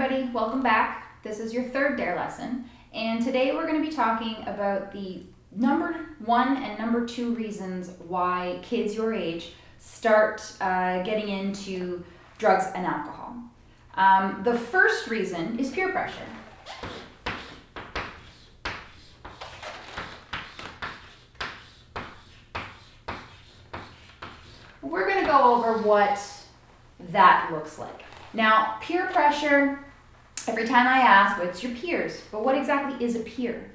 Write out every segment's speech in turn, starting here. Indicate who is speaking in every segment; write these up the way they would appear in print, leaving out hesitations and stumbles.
Speaker 1: everybody, welcome back. This is your third DARE lesson, and today we're going to be talking about the number 1 and number 2 reasons why kids your age start getting into drugs and alcohol. The first reason is peer pressure. We're going to go over what that looks like. Now, peer pressure, every time I ask, what's your peers? But what exactly is a peer?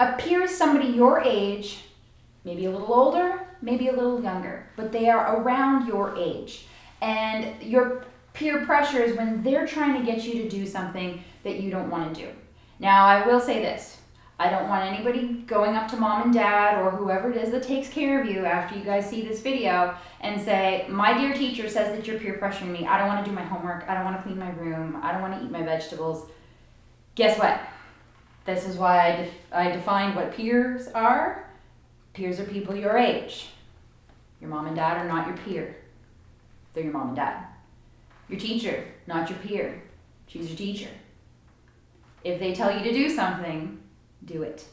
Speaker 1: A peer is somebody your age, maybe a little older, maybe a little younger, but they are around your age. And your peer pressure is when they're trying to get you to do something that you don't want to do. Now, I will say this. I don't want anybody going up to mom and dad or whoever it is that takes care of you after you guys see this video and say, my dear teacher says that you're peer pressuring me. I don't want to do my homework. I don't want to clean my room. I don't want to eat my vegetables. Guess what? This is why I defined what peers are. Peers are people your age. Your mom and dad are not your peer. They're your mom and dad. Your teacher, not your peer. She's your teacher. If they tell you to do something, do it,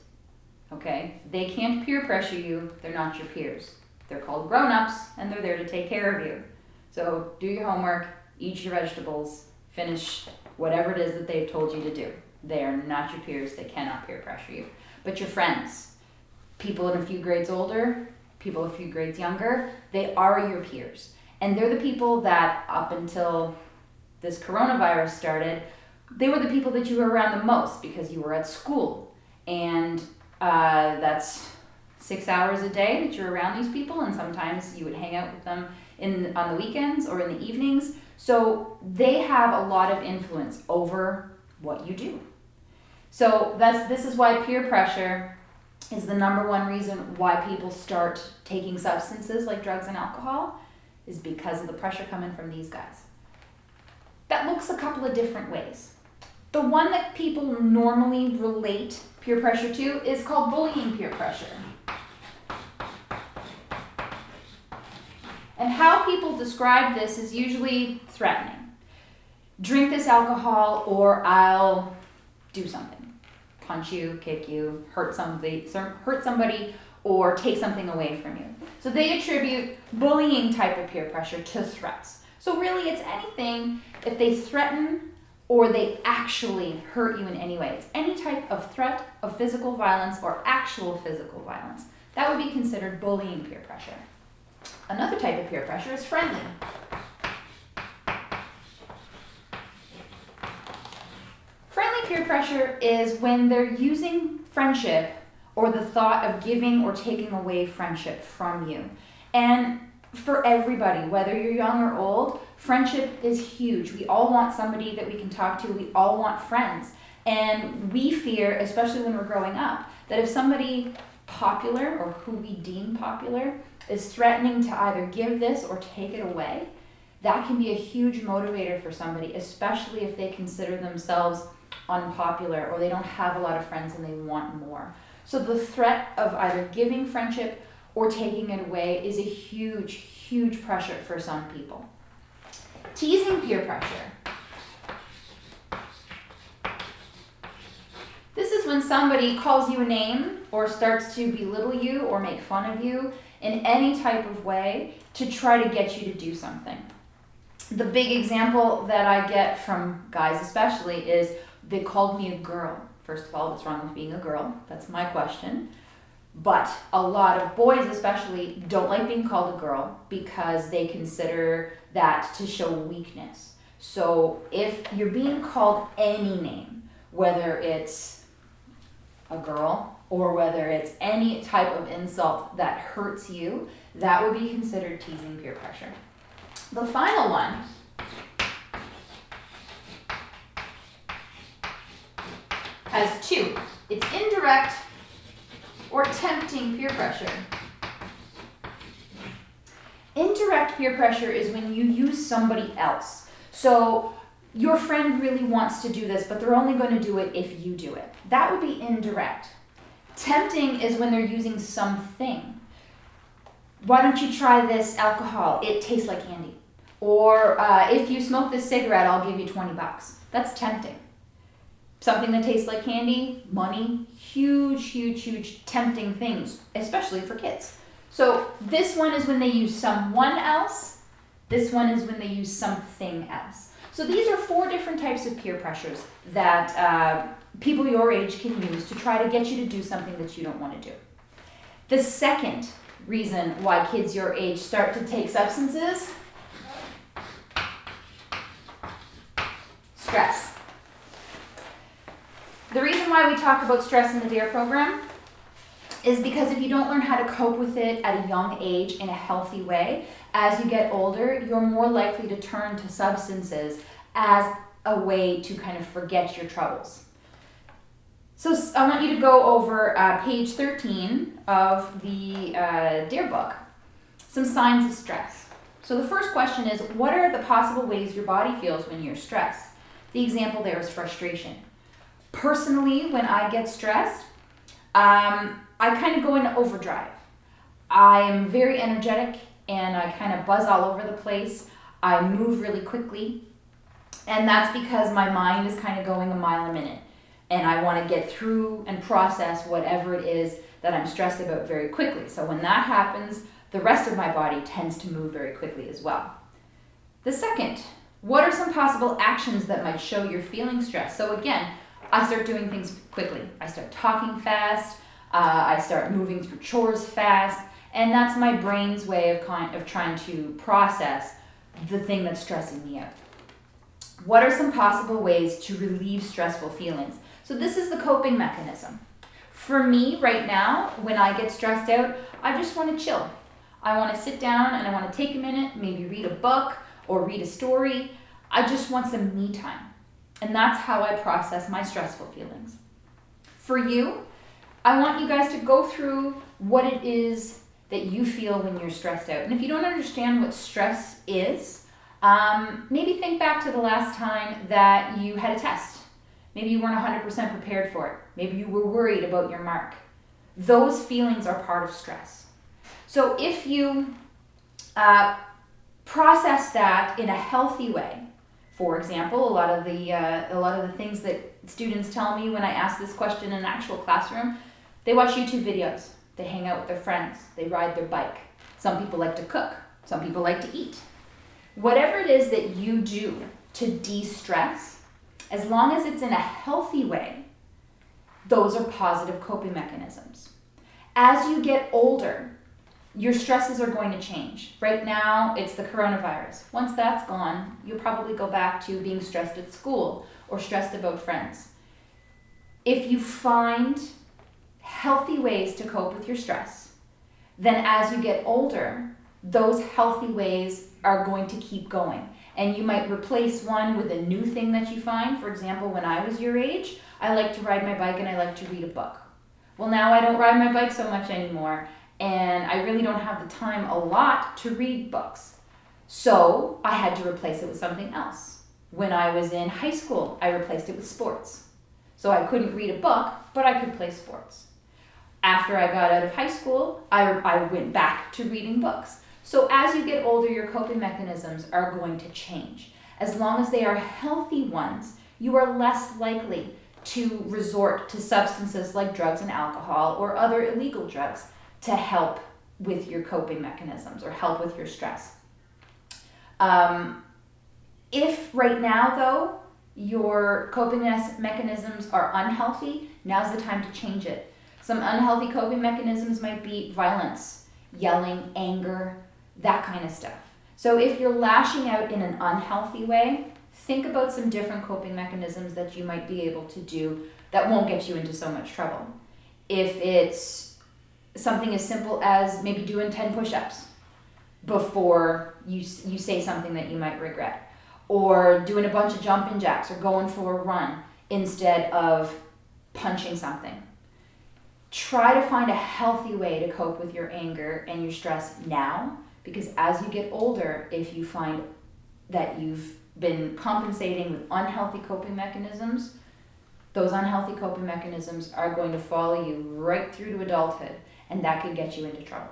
Speaker 1: okay? They can't peer pressure you. They're not your peers. They're called grown-ups, and they're there to take care of you. So do your homework, eat your vegetables, finish whatever it is that they've told you to do. They are not your peers. They cannot peer pressure you. But your friends, people in a few grades older, people a few grades younger, they are your peers. And they're the people that up until this coronavirus started, they were the people that you were around the most because you were at school. And that's 6 hours a day that you're around these people, and sometimes you would hang out with them on the weekends or in the evenings. So they have a lot of influence over what you do. So this is why peer pressure is the number 1 reason why people start taking substances like drugs and alcohol, is because of the pressure coming from these guys. That looks a couple of different ways. The one that people normally relate peer pressure to is called bullying peer pressure. And how people describe this is usually threatening. Drink this alcohol or I'll do something. Punch you, kick you, hurt somebody, or take something away from you. So they attribute bullying type of peer pressure to threats. So really it's anything if they threaten or they actually hurt you in any way. It's any type of threat of physical violence or actual physical violence. That would be considered bullying peer pressure. Another type of peer pressure is friendly. Friendly peer pressure is when they're using friendship or the thought of giving or taking away friendship from you. And for everybody, whether you're young or old, friendship is huge. We all want somebody that we can talk to. We all want friends. And we fear, especially when we're growing up, that if somebody popular or who we deem popular is threatening to either give this or take it away, that can be a huge motivator for somebody, especially if they consider themselves unpopular or they don't have a lot of friends and they want more. So the threat of either giving friendship or taking it away is a huge, huge pressure for some people. Teasing peer pressure. This is when somebody calls you a name or starts to belittle you or make fun of you in any type of way to try to get you to do something. The big example that I get from guys especially is they called me a girl. First of all, what's wrong with being a girl? That's my question. But a lot of boys especially don't like being called a girl because they consider that to show weakness. So if you're being called any name, whether it's a girl or whether it's any type of insult that hurts you, that would be considered teasing peer pressure. The final one has 2. It's indirect or tempting peer pressure. Indirect peer pressure is when you use somebody else. So your friend really wants to do this, but they're only going to do it if you do it. That would be indirect. Tempting is when they're using something. Why don't you try this alcohol? It tastes like candy. Or if you smoke this cigarette, I'll give you $20. That's tempting. Something that tastes like candy, money, huge, huge, huge tempting things, especially for kids. So this one is when they use someone else. This one is when they use something else. So these are 4 different types of peer pressures that people your age can use to try to get you to do something that you don't want to do. The second reason why kids your age start to take substances, stress. The reason why we talk about stress in the DARE program is because if you don't learn how to cope with it at a young age in a healthy way, as you get older, you're more likely to turn to substances as a way to kind of forget your troubles. So I want you to go over page 13 of the DARE book, some signs of stress. So the first question is, what are the possible ways your body feels when you're stressed? The example there is frustration. Personally, when I get stressed, I kind of go into overdrive. I am very energetic and I kind of buzz all over the place. I move really quickly, and that's because my mind is kind of going a mile a minute, and I want to get through and process whatever it is that I'm stressed about very quickly. So when that happens, the rest of my body tends to move very quickly as well. The second, what are some possible actions that might show you're feeling stressed? So again, I start doing things quickly. I start talking fast. I start moving through chores fast. And that's my brain's way of trying to process the thing that's stressing me out. What are some possible ways to relieve stressful feelings? So this is the coping mechanism. For me right now, when I get stressed out, I just want to chill. I want to sit down and I want to take a minute, maybe read a book or read a story. I just want some me time. And that's how I process my stressful feelings. For you, I want you guys to go through what it is that you feel when you're stressed out. And if you don't understand what stress is, maybe think back to the last time that you had a test. Maybe you weren't 100% prepared for it. Maybe you were worried about your mark. Those feelings are part of stress. So if you process that in a healthy way, for example, a lot of the things that students tell me when I ask this question in an actual classroom, they watch YouTube videos, they hang out with their friends, they ride their bike. Some people like to cook, some people like to eat. Whatever it is that you do to de-stress, as long as it's in a healthy way, those are positive coping mechanisms. As you get older, your stresses are going to change. Right now, it's the coronavirus. Once that's gone, you'll probably go back to being stressed at school or stressed about friends. If you find healthy ways to cope with your stress, then as you get older, those healthy ways are going to keep going. And you might replace one with a new thing that you find. For example, when I was your age, I like to ride my bike and I like to read a book. Well, now I don't ride my bike so much anymore, and I really don't have the time a lot to read books. So I had to replace it with something else. When I was in high school, I replaced it with sports. So I couldn't read a book, but I could play sports. After I got out of high school, I went back to reading books. So as you get older, your coping mechanisms are going to change. As long as they are healthy ones, you are less likely to resort to substances like drugs and alcohol or other illegal drugs to help with your coping mechanisms or help with your stress. If right now, though, your coping mechanisms are unhealthy, now's the time to change it. Some unhealthy coping mechanisms might be violence, yelling, anger, that kind of stuff. So if you're lashing out in an unhealthy way, think about some different coping mechanisms that you might be able to do that won't get you into so much trouble. If it's something as simple as maybe doing 10 push-ups before you say something that you might regret, or doing a bunch of jumping jacks or going for a run instead of punching something. Try to find a healthy way to cope with your anger and your stress now, because as you get older, if you find that you've been compensating with unhealthy coping mechanisms, those unhealthy coping mechanisms are going to follow you right through to adulthood, and that could get you into trouble.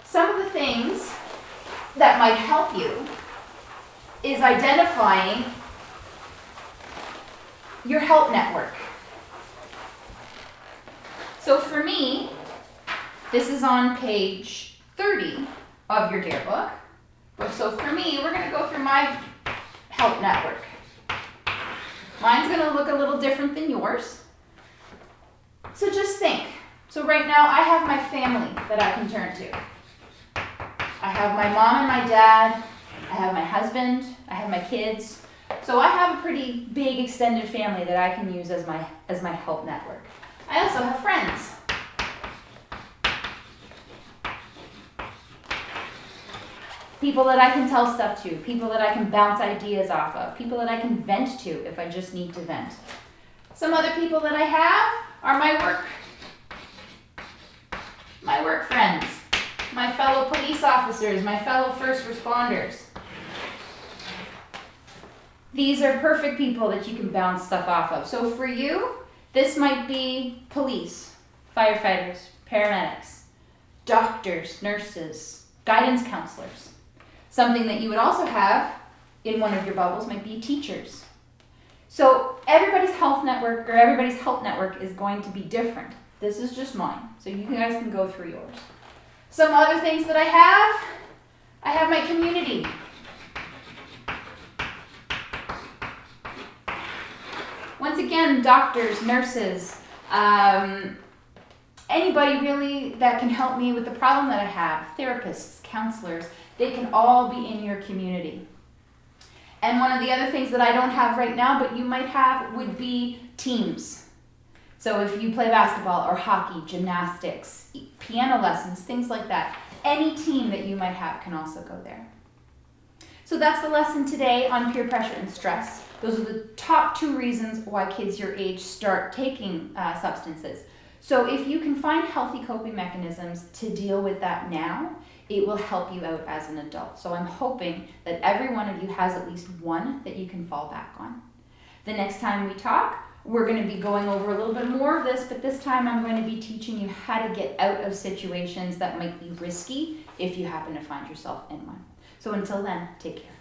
Speaker 1: Some of the things that might help you is identifying your help network. So for me, this is on page 30 of your Dare book. So for me, we're going to go through my help network. Mine's going to look a little different than yours. So just think. So right now, I have my family that I can turn to. I have my mom and my dad. I have my husband. I have my kids. So I have a pretty big extended family that I can use as my help network. I also have friends. People that I can tell stuff to, people that I can bounce ideas off of, people that I can vent to if I just need to vent. Some other people that I have are my work friends, my fellow police officers, my fellow first responders. These are perfect people that you can bounce stuff off of. So for you, this might be police, firefighters, paramedics, doctors, nurses, guidance counselors. Something that you would also have in one of your bubbles might be teachers. So everybody's health network or everybody's help network is going to be different. This is just mine, so you guys can go through yours. Some other things that I have my community. Once again, doctors, nurses, anybody really that can help me with the problem that I have, therapists, counselors, they can all be in your community. And one of the other things that I don't have right now, but you might have, would be teams. So if you play basketball or hockey, gymnastics, piano lessons, things like that, any team that you might have can also go there. So that's the lesson today on peer pressure and stress. Those are the top 2 reasons why kids your age start taking substances. So if you can find healthy coping mechanisms to deal with that now, it will help you out as an adult. So I'm hoping that every one of you has at least one that you can fall back on. The next time we talk, we're going to be going over a little bit more of this, but this time I'm going to be teaching you how to get out of situations that might be risky if you happen to find yourself in one. So until then, take care.